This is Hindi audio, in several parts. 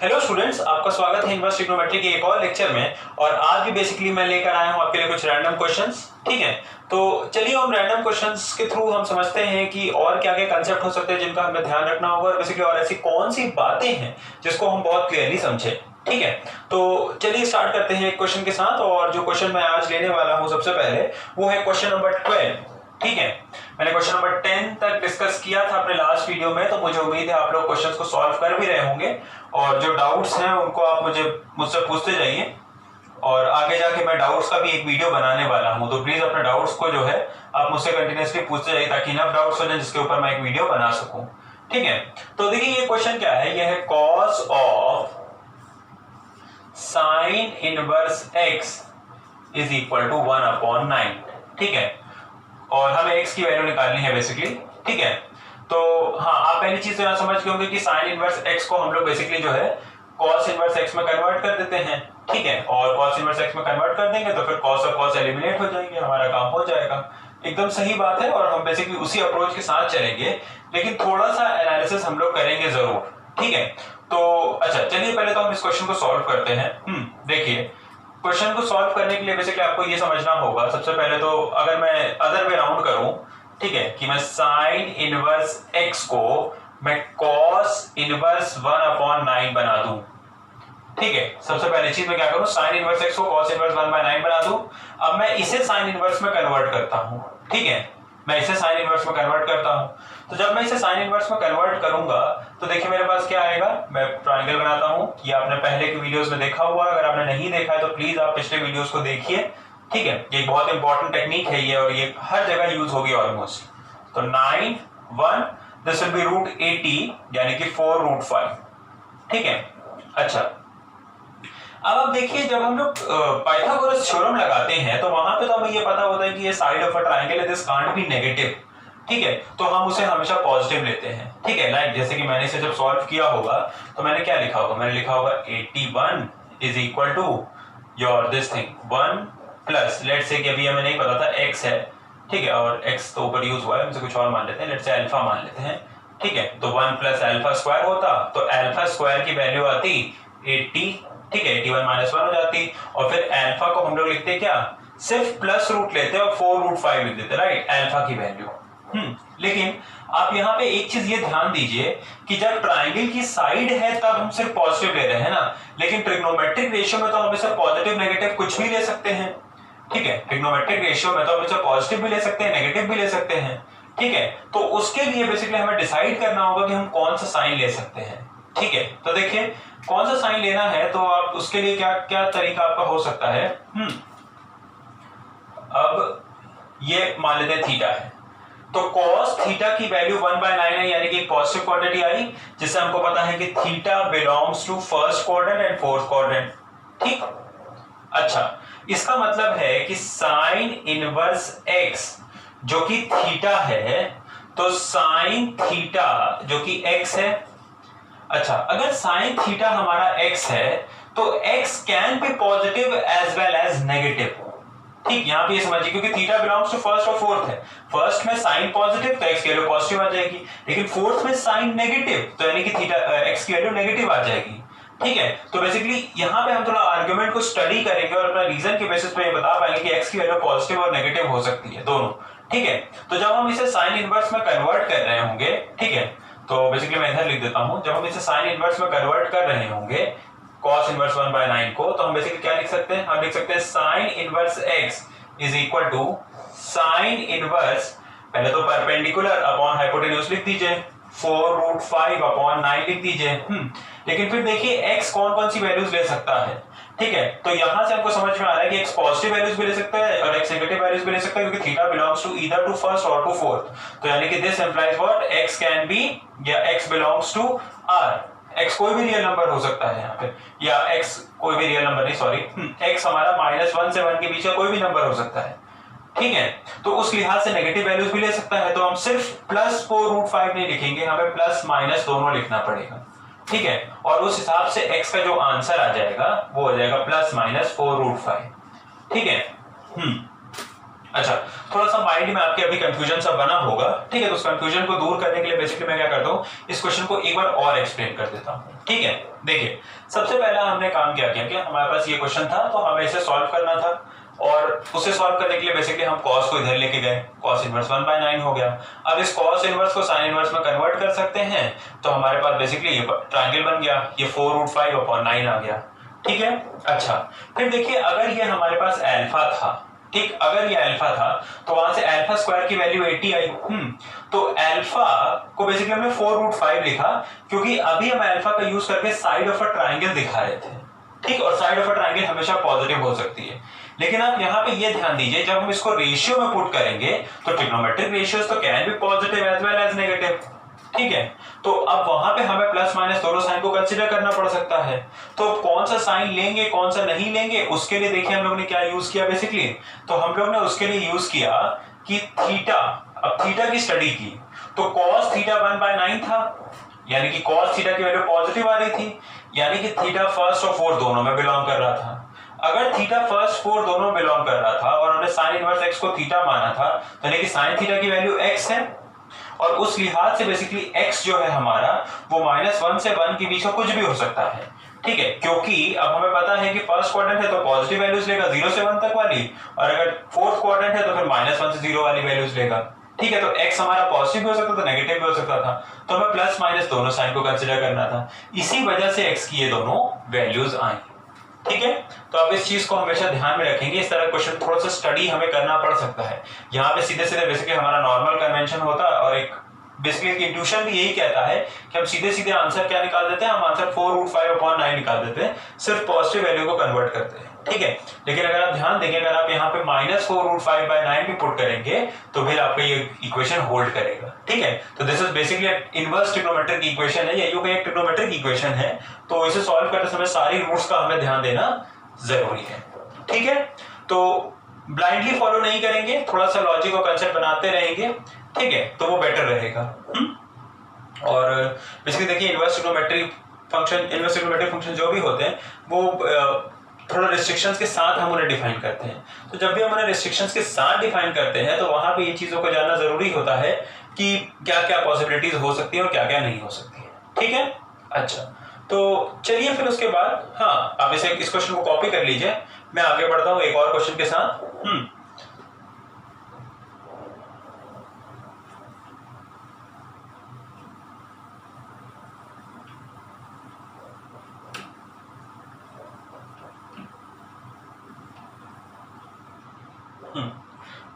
हेलो स्टूडेंट्स, आपका स्वागत है इनवर्स ट्रिग्नोमेट्री के एक और लेक्चर में। और आज भी बेसिकली मैं लेकर आया हूं आपके लिए कुछ रैंडम क्वेश्चंस। ठीक है, तो चलिए हम रैंडम क्वेश्चंस के थ्रू हम समझते हैं कि और क्या क्या कंसेप्ट हो सकते हैं जिनका हमें ध्यान रखना होगा, और बेसिकली और ऐसी कौन सी बातें हैं जिसको हम बहुत क्लियरली समझे। ठीक है, तो चलिए स्टार्ट करते हैं एक क्वेश्चन के साथ। और जो क्वेश्चन मैं आज लेने वाला हूं सबसे पहले वो है क्वेश्चन नंबर 12। ठीक है, मैंने क्वेश्चन नंबर 10 तक डिस्कस किया था अपने लास्ट वीडियो में, तो मुझे उम्मीद है आप लोग क्वेश्चंस को सॉल्व कर भी रहे होंगे। और जो डाउट्स हैं उनको आप मुझसे पूछते जाइए, और आगे जाके मैं डाउट्स का भी एक वीडियो बनाने वाला हूं, तो प्लीज अपने डाउट्स को जो है आप मुझसे कंटिन्यूअसली पूछते जाइए ताकि इनफ डाउट्स हो जाए जिसके ऊपर मैं एक वीडियो बना सकूं। ठीक है, तो देखिए ये क्वेश्चन क्या है, ये है cos of sine inverse x is equal to 1/9। ठीक है, और हमें x की वैल्यू निकालनी है बेसिकली। ठीक है, तो हाँ, आप पहली चीज तो यहाँ समझ गए होंगे कि साइन इनवर्स x को हम लोग बेसिकली जो है cos इनवर्स x में कन्वर्ट कर देते हैं। ठीक है, और cos इनवर्स x में कन्वर्ट कर देंगे तो फिर cos और cos एलिमिनेट हो जाएंगे, हमारा काम हो जाएगा। एकदम सही बात है, और हम बेसिकली उसी अप्रोच के साथ चलेंगे, लेकिन थोड़ा सा एनालिसिस हम लोग करेंगे जरूर। ठीक है, तो अच्छा चलिए पहले तो हम इस क्वेश्चन को सॉल्व करते हैं। देखिए, क्वेश्चन को सॉल्व करने के लिए बेसिकली आपको ये समझना होगा सबसे पहले तो, अगर मैं अदर वे राउंड करूं, ठीक है, कि मैं साइन इनवर्स x को मैं cos इनवर्स 1/9 बना दूं। ठीक है, सबसे पहली चीज मैं क्या करूं, साइन इनवर्स x को cos इनवर्स 1/9 बना दूं। अब मैं इसे साइन इनवर्स में कन्वर्ट करता हूं। ठीक है, मैं इसे साइन इनवर्स में कन्वर्ट करता हूं। तो जब मैं इसे साइन इनवर्स में कन्वर्ट करूंगा तो देखिए मेरे पास क्या आएगा, मैं ट्रायंगल बनाता हूं। ये आपने पहले के वीडियोस में देखा हुआ, अगर आपने नहीं देखा है तो प्लीज आप पिछले वीडियोस को देखिए। ठीक है, ये बहुत इंपॉर्टेंट टेक्निक है ये, और ये हर जगह यूज होगी ऑलमोस्ट। तो 9 1 दिस विल बी √80 यानी कि 4√5। ठीक है, अच्छा अब आप देखिए, जब हम लोग पाइथागोरस थ्योरम लगाते हैं तो वहां पे तो हमें ये पता होता है कि ये साइड ऑफ अ ट्रायंगल है, दिस कांट बी नेगेटिव। ठीक है, तो हम उसे हमेशा पॉजिटिव लेते हैं। ठीक है, लाइक जैसे कि मैंने इसे जब सॉल्व किया होगा तो मैंने क्या लिखा होगा, मैंने लिखा होगा 81 is equal to your this thing 1 plus, let's say कि अभी हमें नहीं पता था x है। ठीक है, और x तो ऊपर यूज हुआ है, हमसे कुछ और मान लेते हैं, लेट्स से अल्फा मान लेते हैं। ठीक है, तो 1 प्लस अल्फा स्क्वायर होता, तो अल्फा स्क्वायर की वैल्यू आती 80। ठीक है, 81 -1 हो जाती, और फिर अल्फा को हम लोग लिखते क्या, सिर्फ प्लस रूट लेते और 4√5 लिख देते, राइट, अल्फा की वैल्यू। लेकिन आप यहाँ पे एक चीज ये ध्यान दीजिए कि जब ट्रायंगल की साइड है तब हम सिर्फ पॉजिटिव ले रहे हैं ना, लेकिन ट्रिग्नोमेट्रिक रेशियो में तो हम इसे पॉजिटिव नेगेटिव कुछ भी ले सकते हैं। ठीक है, ट्रिग्नोमेट्रिक रेशियो में तो हम इसे पॉजिटिव भी ले सकते हैं, नेगेटिव भी ले सकते हैं। ठीक है, तो उसके लिए बेसिकली हमें डिसाइड करना होगा कि हम कौन सा साइन ले सकते हैं। ठीक है, तो देखिए कौन सा साइन लेना है, तो आप उसके लिए क्या क्या तरीका आपका हो सकता है। अब ये मान लेते हैं थीटा है, तो cos थीटा की वैल्यू 1/9 है, यानी कि पॉजिटिव क्वांटिटी आई, जिससे हमको पता है कि theta belongs to first quadrant and fourth quadrant. ठीक, अच्छा इसका मतलब है कि साइन इनवर्स x जो कि थीटा है, तो साइन थीटा जो कि x है। अच्छा, अगर साइन थीटा हमारा x है तो x can be positive as well as negative. ठीक, यहां पे ये समझिए, क्योंकि थीटा बिलोंग्स टू फर्स्ट और फोर्थ है। फर्स्ट में साइन पॉजिटिव तो x की वैल्यू पॉजिटिव आ जाएगी, लेकिन फोर्थ में साइन नेगेटिव तो यानी कि थीटा x की वैल्यू नेगेटिव आ जाएगी। ठीक है, तो बेसिकली यहां पे हम थोड़ा आर्गुमेंट को स्टडी करेंगे और अपना रीजन के बेसिस पे ये बता पाएंगे कि x की वैल्यू पॉजिटिव और नेगेटिव हो सकती है दोनों। ठीक है, तो जब हम इसे साइन इनवर्स में कन्वर्ट कर रहे होंगे, ठीक है, तो बेसिकली मैं इधर लिख देता हूं, जब हम इसे साइन इनवर्स में कन्वर्ट कर रहे होंगे cos इनवर्स 1/9 को, तो हम बेसिकली क्या लिख सकते हैं, हम लिख सकते हैं sine inverse x is equal to sine inverse, पहले तो परपेंडिकुलर अपॉन हाइपोटेन्यूज लिख दीजिए, 4√5/9 लिख दीजिए। लेकिन फिर देखिए x कौन कौन सी वैल्यूज ले सकता है। ठीक है, तो यहां से हमको समझ में आ रहा है कि x पॉजिटिव वैल्यूज भी ले सकता है और x नेगेटिव वैल्यूज भी ले सकता है, क्योंकि theta belongs to either to first और टू फोर्थ। तो यानी कि this implies what, x can be या x belongs to r, x कोई भी रियल नंबर हो सकता है यहाँ पे, या x कोई भी रियल नंबर नहीं, सॉरी, x हमारा -1 से 1 के बीच का कोई भी नंबर हो सकता है। ठीक है, तो उस लिहाज से नेगेटिव वैल्यूज भी ले सकता है, तो हम सिर्फ प्लस 4√5 नहीं लिखेंगे, हमें प्लस माइनस दोनों लिखना पड़ेगा। ठीक है, और उस हिसाब से x का जो आंसर आ जाएगा वो हो जाएगा प्लस माइनस 4√5। ठीक है, अच्छा, थोड़ा सा माइंड में आपके अभी कंफ्यूजन सा बना होगा, ठीक है। तो उस कंफ्यूजन को दूर करने के लिए बेसिकली मैं क्या करता हूँ, इस क्वेश्चन को एक बार और एक्सप्लेन कर देता हूँ, ठीक है। देखिए, सबसे पहला हमने काम क्या किया कि हमारे पास ये क्वेश्चन था, तो हमें इसे सॉल्व करना था, और उसे सॉल्व करने के लिए बेसिकली हम cos को इधर लेके गए, cos इनवर्स 1/9 हो गया। अब इस cos इनवर्स को sin इनवर्स में कन्वर्ट कर सकते हैं, तो हमारे पास बेसिकली ये ट्रायंगल बन गया, ये 4√5/9 आ गया, ठीक है। अच्छा, फिर देखिए, अगर ये हमारे पास अल्फा था, ठीक, अगर ये अल्फा था तो वहां से अल्फा स्क्वायर की वैल्यू 80 आई। तो अल्फा को बेसिकली हमने 4√5 लिखा, क्योंकि अभी हम अल्फा का यूज करके साइड ऑफ अ ट्रायंगल दिखा रहे थे, ठीक। और साइड ऑफ अ ट्रायंगल हमेशा पॉजिटिव हो सकती है, लेकिन आप यहाँ पे ये ध्यान दीजिए, जब हम इसको रेशियो में पुट करेंगे तो ट्रिग्नोमेट्रिक रेशियोज तो can be positive as well as negative, ठीक है। तो अब वहां पे हमें प्लस माइनस दोनों साइन को कंसीडर करना पड़ सकता है। तो कौन सा साइन लेंगे कौन सा नहीं लेंगे, उसके लिए देखिए हम लोग ने क्या यूज किया बेसिकली, तो हम लोग ने उसके लिए यूज किया कि थीटा, अब थीटा की स्टडी की, तो cos थीटा 1/9 था, यानी कि cos थीटा की वैल्यू पॉजिटिव आ रही थी, यानी कि थीटा फर्स्ट और फोर्थ दोनों में बिलोंग कर रहा था। अगर थीटा फर्स्ट फोर्थ दोनों बिलोंग कर रहा था और हमने साइन इनवर्स x को थीटा माना था, तो यानी कि साइन थीटा की वैल्यू x है, और उस लिहाज से बेसिकली x जो है हमारा वो -1 से 1 के बीच का कुछ भी हो सकता है, ठीक है। क्योंकि अब हमें पता है कि फर्स्ट क्वाड्रेंट है तो पॉजिटिव वैल्यूज लेगा 0 से 1 तक वाली, और अगर फोर्थ क्वाड्रेंट है तो फिर -1 से 0 वाली वैल्यूज लेगा, ठीक है। तो x हमारा पॉजिटिव भी हो सकता था, नेगेटिव भी हो सकता था, तो हमें प्लस माइनस दोनों साइन को कंसीडर करना था, इसी वजह से x की ये दोनों वैल्यूज आई, ठीक है। तो आप इस चीज को हमेशा ध्यान में रखेंगे, इस तरह क्वेश्चन थोड़ा सा स्टडी हमें करना पड़ सकता है। यहाँ पे सीधे सीधे बेसिकली हमारा नॉर्मल कन्वेंशन होता है, और एक बेसिकली इंट्यूशन भी यही कहता है कि हम सीधे सीधे आंसर क्या निकाल देते हैं, हम आंसर 4√5/9 निकाल देते हैं, सिर्फ पॉजिटिव वैल्यू को कन्वर्ट करते हैं, ठीक है। लेकिन अगर आप ध्यान देंगे, अगर आप यहाँ पे -4√5/9 भी पुट करेंगे तो फिर आपका ये इक्वेशन होल्ड करेगा, ठीक है। तो this is basically inverse trigonometric equation है, ये एक ट्रिग्नोमेट्रिक इक्वेशन है, तो इसे सॉल्व करते समय सारी रूट्स का हमें ध्यान देना जरूरी है, ठीक है। तो ब्लाइंडली फॉलो नहीं करेंगे, थोड़ा सा लॉजिक और कंसेप्ट बनाते रहेंगे, ठीक है, तो वो बेटर रहेगा। और बेसिकली देखिए, इनवर्स ट्रिग्नोमेट्रिक फंक्शन जो भी होते हैं वो थोड़ा रिस्ट्रिक्शंस के साथ हम उन्हें डिफाइन करते हैं। तो जब भी हम उन्हें रिस्ट्रिक्शंस के साथ डिफाइन करते हैं तो वहां पे ये चीजों को जानना जरूरी होता है कि क्या क्या पॉसिबिलिटीज हो सकती है और क्या क्या नहीं हो सकती है, ठीक है। अच्छा, तो चलिए फिर उसके बाद, हाँ, आप इस क्वेश्चन को कॉपी कर लीजिए, मैं आगे बढ़ता हूं एक और क्वेश्चन के साथ।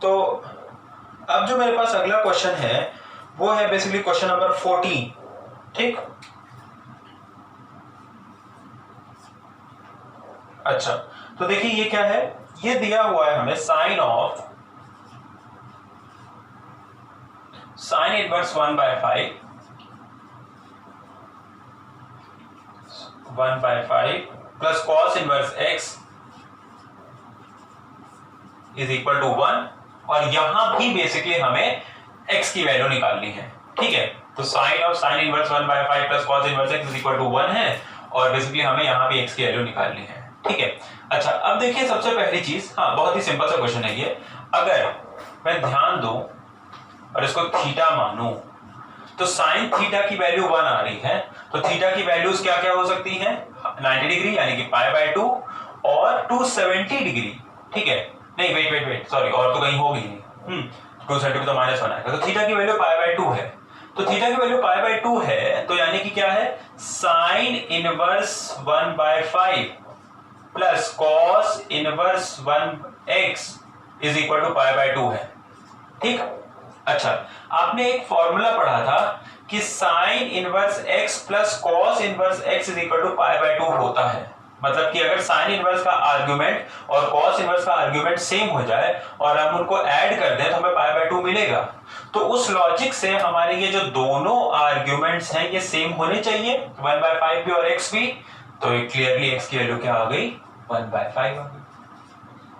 तो अब जो मेरे पास अगला क्वेश्चन है वो है बेसिकली क्वेश्चन नंबर 14, ठीक। अच्छा, तो देखिए ये क्या है, ये दिया हुआ है हमें sine inverse 1/5 plus cos inverse x is equal to 1, और यहां भी बेसिकली हमें x की वैल्यू निकालनी है, ठीक है। तो sine inverse 1/5 plus cos inverse x is equal to 1 है, और बेसिकली हमें यहां भी x की वैल्यू निकालनी है, ठीक है। अच्छा, अब देखिए सबसे पहली चीज, हाँ, बहुत ही सिंपल सा क्वेश्चन है ये, अगर मैं ध्यान दूं और इसको थीटा मानूं तो साइन थीटा की वैल्यू 1 आ रही है, तो थीटा की वैल्यूज क्या क्या हो सकती हैं, 90 डिग्री यानी कि π/2 और 270 डिग्री, ठीक है। नहीं, वेट, सॉरी, और तो कहीं होगी नहीं, 270 तो -1 आएगा, तो थीटा की वैल्यू π/2 है, तो थीटा की वैल्यू π/2 है, तो यानी कि क्या है, sine inverse 1/5 plus cos inverse 1x is equal to π/2 है, ठीक। अच्छा, आपने एक फॉर्मूला पढ़ा था कि sine inverse x plus cos inverse x is equal to π/2 होता है, मतलब कि अगर साइन इनवर्स का आर्गुमेंट और कॉस इनवर्स का आर्गुमेंट सेम हो जाए और हम उनको ऐड कर दें तो हमें π/2 मिलेगा। तो उस लॉजिक से हमारे ये जो दोनों आर्गुमेंट्स हैं ये सेम होने चाहिए, 1/5 भी और x भी, तो क्लियरली x की वैल्यू क्या आ गई, 1/5 आ गई,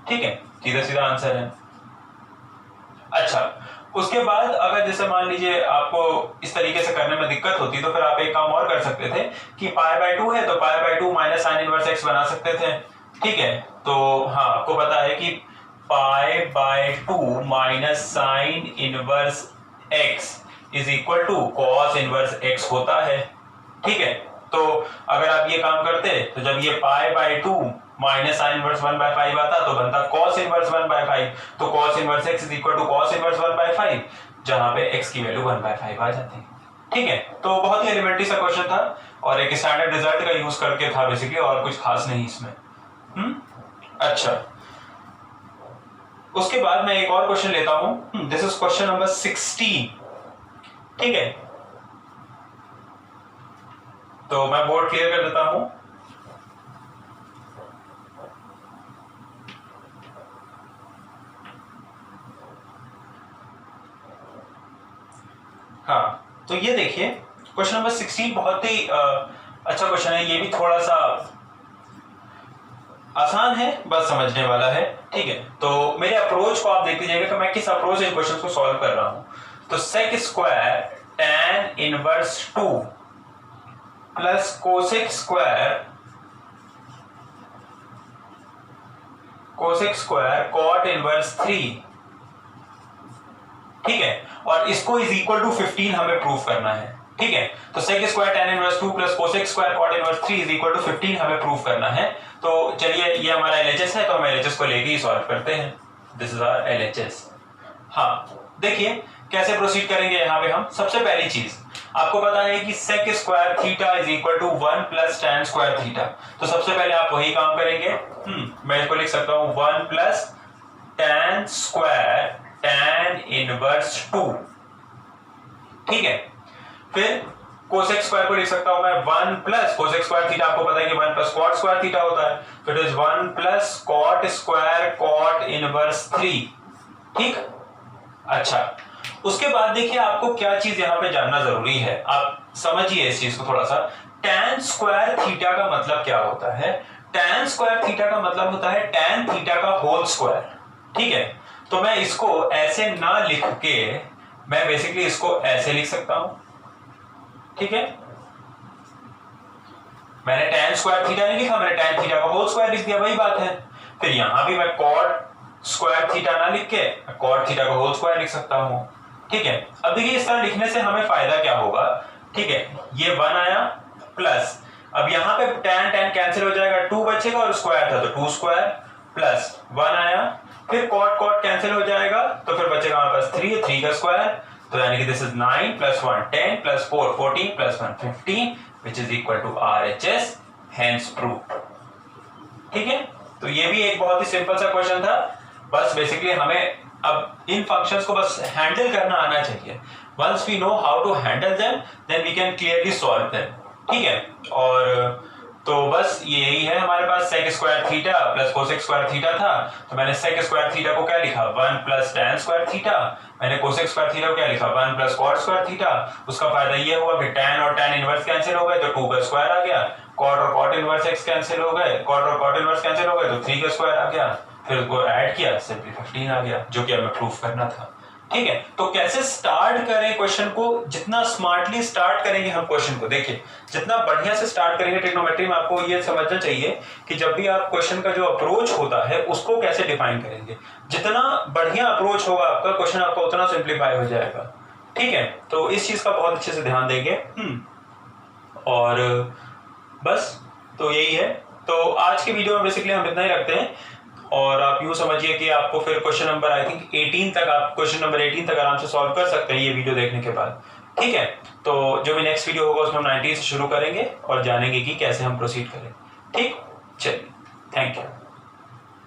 ठीक है, सीधा सीधा आंसर है। अच्छा, उसके बाद अगर जैसे मान लीजिए आपको इस तरीके से करने में दिक्कत होती तो फिर आप एक काम और कर सकते थे कि π/2 है तो π/2 माइनस साइन इनवर्स x बना सकते थे, ठीक है। तो हाँ, आपको पता है कि pi by 2 minus sine inverse x is equal to cos inverse x होता है। ठीक है, तो अगर आप ये काम करते तो जब ये pi by 2 minus sine inverse 1/5 आता तो बनता कॉस इनवर्स 1/5, तो cos inverse x is equal to cos inverse 1/5, जहां पे एक्स की वैल्यू 1/5 आ जाती है। ठीक है, तो बहुत ही एलिमेंट्री सा क्वेश्चन था और एक स्टैंडर्ड रिजल्ट का यूज करके था बेसिकली, और कुछ खास नहीं इसमें। अच्छा, उसके बाद मैं एक और क्वेश्चन लेता हूं। This is question number 16। ठीक है, तो मैं बोर्ड क्लियर कर देता हूं। हाँ, तो ये देखिए क्वेश्चन नंबर 16 बहुत ही अच्छा क्वेश्चन है। ये भी थोड़ा सा आसान है, बस समझने वाला है। ठीक है, तो मेरे अप्रोच को आप देख लीजिएगा कि मैं किस अप्रोच से इन क्वेश्चन को सॉल्व कर रहा हूं। तो sec square tan inverse 2 plus cosec square cot inverse 3। ठीक है, और इसको इज इक्वल टू 15 हमें प्रूफ करना है। ठीक है, तो sec square tan inverse 2 plus cosec square cot inverse 3 is equal to 15 हमें प्रूफ करना है। तो चलिए, ये हमारा एलएचएस है, तो हम एलएचएस को लेके ही सॉल्व करते हैं। This is our LHS. हाँ, देखिए कैसे प्रोसीड करेंगे। यहां पे हम सबसे पहली चीज आपको पता है कि sec square theta is equal to 1 plus tan square theta, तो सबसे पहले आप वही काम करेंगे। मैं इसको लिख सकता हूं 1 plus tan square tan inverse 2। ठीक है, फिर कोसेक स्क्वायर को लिख सकता हूं मैं 1 प्लस कोसेक स्क्वायर थीटा, आपको पता है कि 1 प्लस कॉट स्क्वायर थीटा होता है, तो it is 1 plus cot square cot inverse 3। ठीक, अच्छा, उसके बाद देखिए आपको क्या चीज यहां पे जानना जरूरी है, आप समझिए इस चीज को थोड़ा सा। tan स्क्वायर थीटा का मतलब क्या होता है? tan स्क्वायर थीटा का मतलब होता है tan थीटा का होल स्क्वायर। ठीक है, तो मैं इसको ऐसे ना लिख के मैं बेसिकली इसको ऐसे लिख सकता हूं। ठीक है, मैंने tan स्क्वायर थीटा नहीं लिखा, मैंने tan थीटा का होल स्क्वायर लिख दिया, वही बात है। फिर यहां भी मैं cot स्क्वायर थीटा ना लिख के cot थीटा का होल स्क्वायर लिख सकता हूं। ठीक है, अब देखिए इस तरह लिखने से हमें फायदा क्या होगा। ठीक है, ये 1 आया प्लस, अब यहां पे tan कैंसिल हो जाएगा, 2 बचेगा और स्क्वायर था तो 2 स्क्वायर प्लस 1 आया, फिर cot कैंसिल हो जाएगा तो फिर बचेगा हमारे पास 3 का स्क्वायर, तो यानी कि this is 9 plus 1 10 plus 4 14 plus 1 15 which is equal to RHS, hence proved। ठीक है, तो ये भी एक बहुत ही सिंपल सा क्वेश्चन था। बस बेसिकली हमें अब इन फंक्शंस को बस हैंडल करना आना चाहिए। Once we know how to handle them then we can clearly solve them. ठीक है, और तो बस यही है हमारे पास। Sec square theta plus cosec square theta था, तो मैंने सेक स्क्वायर थीटा को क्या लिखा 1 प्लस tan स्क्वायर थीटा, मैंने कोसेक स्क्वायर थीटा को क्या लिखा 1 प्लस कॉट स्क्वायर थीटा। उसका फायदा ये हुआ कि tan और tan इनवर्स कैंसिल हो गए तो 2 का स्क्वायर आ गया, कॉट और कॉट इनवर्स एक्स कैंसिल हो गए, कॉट और कॉट इनवर्स कैंसिल हो गए तो 3 का स्क्वायर आ गया, फिर उसको ऐड किया सिंपली 15 आ गया, जो कि हमें प्रूफ करना था। ठीक है, तो कैसे स्टार्ट करें क्वेश्चन को, जितना स्मार्टली स्टार्ट करेंगे हम क्वेश्चन को, देखिए जितना बढ़िया से स्टार्ट करेंगे ट्रिग्नोमेट्री में, आपको ये समझना चाहिए कि जब भी आप क्वेश्चन का जो अप्रोच होता है उसको कैसे डिफाइन करेंगे। जितना बढ़िया अप्रोच होगा आपका, क्वेश्चन आपका उतना सिंप्लीफाई हो जाएगा। ठीक है, तो इस चीज का बहुत अच्छे से ध्यान देंगे। और बस तो यही है। तो आज के वीडियो में बेसिकली हम इतना ही रखते हैं, और आप यूं समझिए कि आपको फिर क्वेश्चन नंबर आई थिंक 18 तक, आप क्वेश्चन नंबर 18 तक आराम से सॉल्व कर सकते हैं ये वीडियो देखने के बाद। ठीक है, तो जो भी नेक्स्ट वीडियो होगा उसमें हम 19 से शुरू करेंगे और जानेंगे कि कैसे हम प्रोसीड करें। ठीक, चलिए, थैंक यू।